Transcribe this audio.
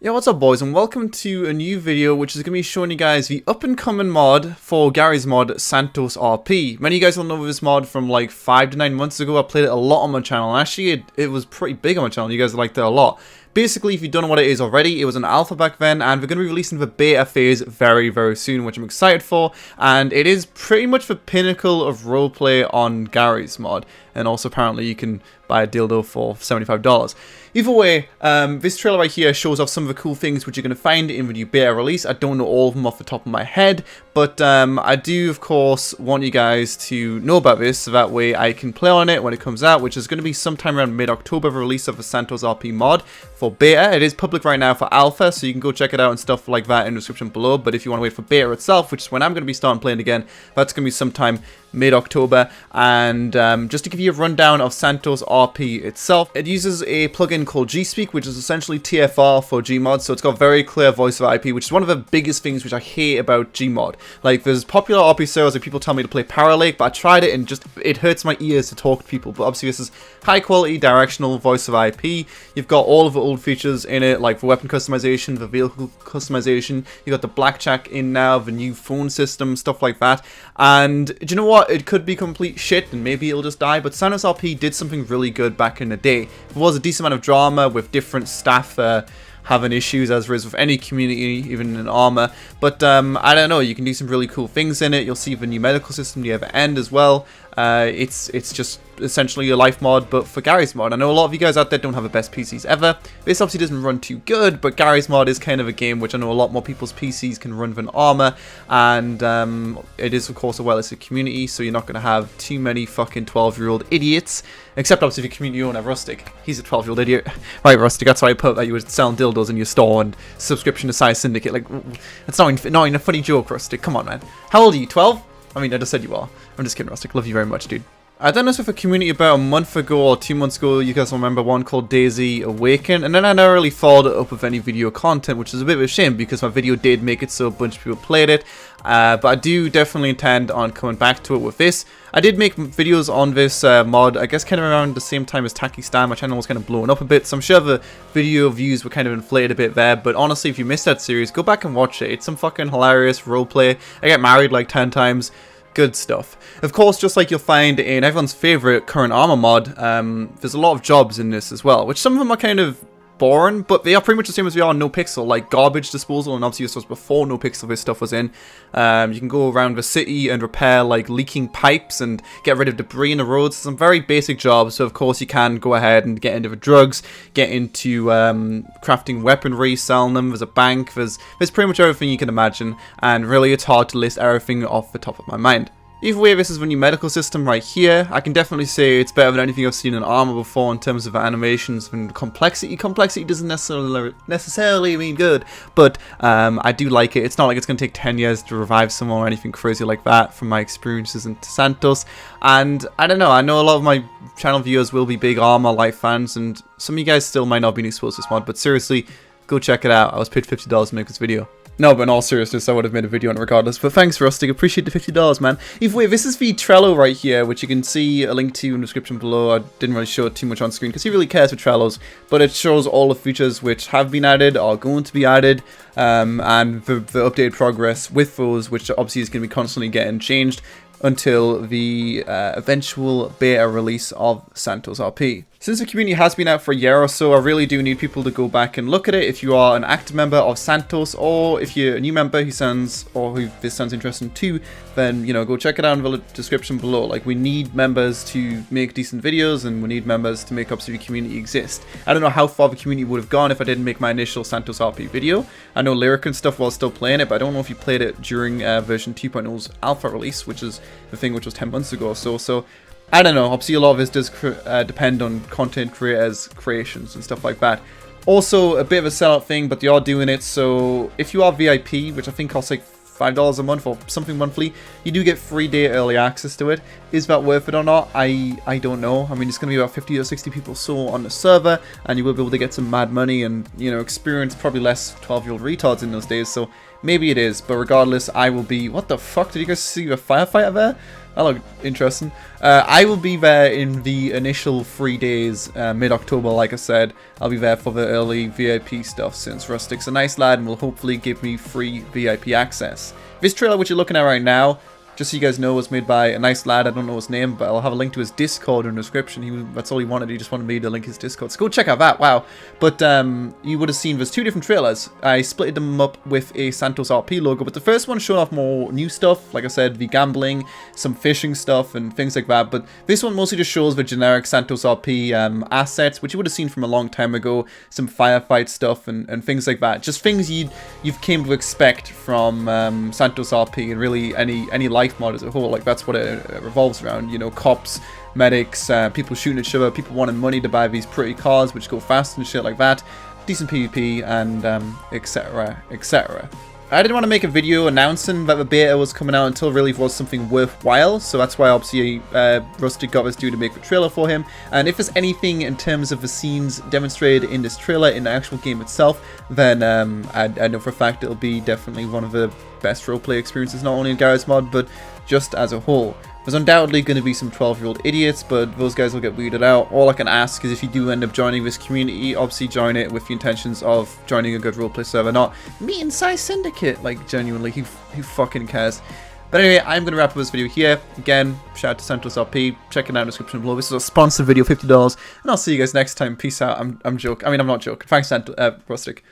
Yo, what's up boys, and welcome to a new video which is going to be showing you guys the up and coming mod for Garry's mod, SantosRP. Many of you guys will know this mod from like 5 to 9 months ago. I played it a lot on my channel, and actually it was pretty big on my channel. You guys liked it a lot. Basically, if you don't know what it is already, it was an alpha back then, and we're going to be releasing the beta phase very, very soon, which I'm excited for. And it is pretty much the pinnacle of roleplay on Garry's mod. And also, apparently, you can buy a dildo for $75. Either way, this trailer right here shows off some of the cool things which you're going to find in the new beta release. I don't know all of them off the top of my head, but I do, of course, want you guys to know about this, so that way I can play on it when it comes out, which is going to be sometime around mid-October, the release of the SantosRP mod for beta. It is public right now for alpha, so you can go check it out and stuff like that in the description below, but if you want to wait for beta itself, which is when I'm going to be starting playing again, that's going to be sometime mid-October. And just to give you a rundown of SantosRP itself, it uses a plugin called G-Speak, which is essentially TFR for GMod, so it's got very clear voice over IP, which is one of the biggest things which I hate about GMod. Like, there's popular RP servers where people tell me to play Paralake, but I tried it and just, it hurts my ears to talk to people. But obviously this is high quality directional voice over IP. You've got all of the old features in it, like the weapon customization, the vehicle customization. You got the blackjack in now, the new phone system, stuff like that. And do you know what? It could be complete shit and maybe it'll just die, but SantosRP did something really good back in the day. There was a decent amount of drama with different staff having issues, as there is with any community, even in Armor. But I don't know, you can do some really cool things in it. You'll see the new medical system near the end as well. It's just essentially a life mod, but for Garry's mod. I know a lot of you guys out there don't have the best PCs ever. This obviously doesn't run too good, but Garry's mod is kind of a game which I know a lot more people's PCs can run than Armor, and it is of course a well-listed community, so you're not going to have too many fucking 12-year-old idiots, except obviously if your community owner Rustic. He's a 12-year-old idiot. Right, Rustic, that's why I put that you were selling dildos in your store and subscription to Size Syndicate. Like, it's not even a funny joke, Rustic. Come on, man. How old are you, 12? I mean, I just said you are. I'm just kidding, Rustic. Love you very much, dude. I done this with a community about a month ago or 2 months ago. You guys will remember one called Daisy Awaken, and then I never really followed it up with any video content, which is a bit of a shame because my video did make it so a bunch of people played it. But I do definitely intend on coming back to it with this. I did make videos on this mod, I guess kind of around the same time as Tacky Stan. My channel was kind of blowing up a bit, so I'm sure the video views were kind of inflated a bit there. But honestly, if you missed that series, go back and watch it. It's some fucking hilarious roleplay. I get married like 10 times. Good stuff. Of course, just like you'll find in everyone's favorite current Armor mod, there's a lot of jobs in this as well, which some of them are kind of boring, but they are pretty much the same as we are in No Pixel, like garbage disposal, and obviously this was before No Pixel this stuff was in. You can go around the city and repair like leaking pipes and get rid of debris in the roads. Some very basic jobs, so of course you can go ahead and get into the drugs, get into crafting weaponry, selling them. There's a bank, there's pretty much everything you can imagine, and really it's hard to list everything off the top of my mind. Either way, this is the new medical system right here. I can definitely say it's better than anything I've seen in Armor before in terms of animations and complexity. Complexity doesn't necessarily mean good, but I do like it. It's not like it's going to take 10 years to revive someone or anything crazy like that from my experiences in Santos. And I don't know, I know a lot of my channel viewers will be big Armor Life fans, and some of you guys still might not be exposed to this mod, but seriously, go check it out. I was paid $50 to make this video. No, but in all seriousness, I would have made a video on it regardless. But thanks, Rustic. Appreciate the $50, man. Either way, this is the Trello right here, which you can see a link to in the description below. I didn't really show it too much on screen because he really cares for Trellos. But it shows all the features which have been added, are going to be added, and the updated progress with those, which obviously is going to be constantly getting changed until the eventual beta release of SantosRP. Since the community has been out for a year or so, I really do need people to go back and look at it. If you are an active member of Santos, or if you're a new member who this sounds interesting too, then, you know, go check it out in the description below. Like, we need members to make decent videos, and we need members to make up so the community exist. I don't know how far the community would have gone if I didn't make my initial SantosRP video. I know Lyric and stuff was still playing it, but I don't know if you played it during version 2.0's alpha release, which is the thing which was 10 months ago or so. So I don't know, obviously a lot of this does depend on content creators' creations and stuff like that. Also, a bit of a sellout thing, but they are doing it, so if you are VIP, which I think costs like $5 a month or something monthly, you do get 3-day early access to it. Is that worth it or not? I don't know. I mean, it's going to be about 50 or 60 people so on the server, and you will be able to get some mad money and, you know, experience probably less 12-year-old retards in those days, so Maybe it is, but regardless, I will be... What the fuck? Did you guys see a firefighter there? That looked interesting. I will be there in the initial 3 days, mid-October, like I said. I'll be there for the early VIP stuff, since Rustic's a nice lad and will hopefully give me free VIP access. This trailer, which you're looking at right now, just so you guys know, was made by a nice lad. I don't know his name, but I'll have a link to his Discord in the description. That's all he wanted. He just wanted me to link his Discord. So go check out that. Wow. But you would have seen there's 2 different trailers. I split them up with a SantosRP logo, but the first one showed off more new stuff. Like I said, the gambling, some fishing stuff, and things like that. But this one mostly just shows the generic SantosRP assets, which you would have seen from a long time ago. Some firefight stuff and things like that. Just things you've came to expect from SantosRP and really any life mod as a whole. Like, that's what it revolves around, you know, cops, medics, people shooting at each other, people wanting money to buy these pretty cars which go fast and shit like that, decent PvP, and etc, etc. I didn't want to make a video announcing that the beta was coming out until really was something worthwhile, so that's why obviously Rustic got us due to make the trailer for him. And if there's anything in terms of the scenes demonstrated in this trailer in the actual game itself, then I know for a fact it'll be definitely one of the best roleplay experiences, not only in Garry's mod, but just as a whole. There's undoubtedly going to be some 12-year-old idiots, but those guys will get weeded out. All I can ask is if you do end up joining this community, obviously join it with the intentions of joining a good roleplay server, not me and Psy Syndicate. Like, genuinely, who fucking cares? But anyway, I'm going to wrap up this video here. Again, shout out to SantosRP. Check it out in the description below. This is a sponsored video, $50, and I'll see you guys next time. Peace out. I'm joking. I mean, I'm not joking. Thanks, Rustic.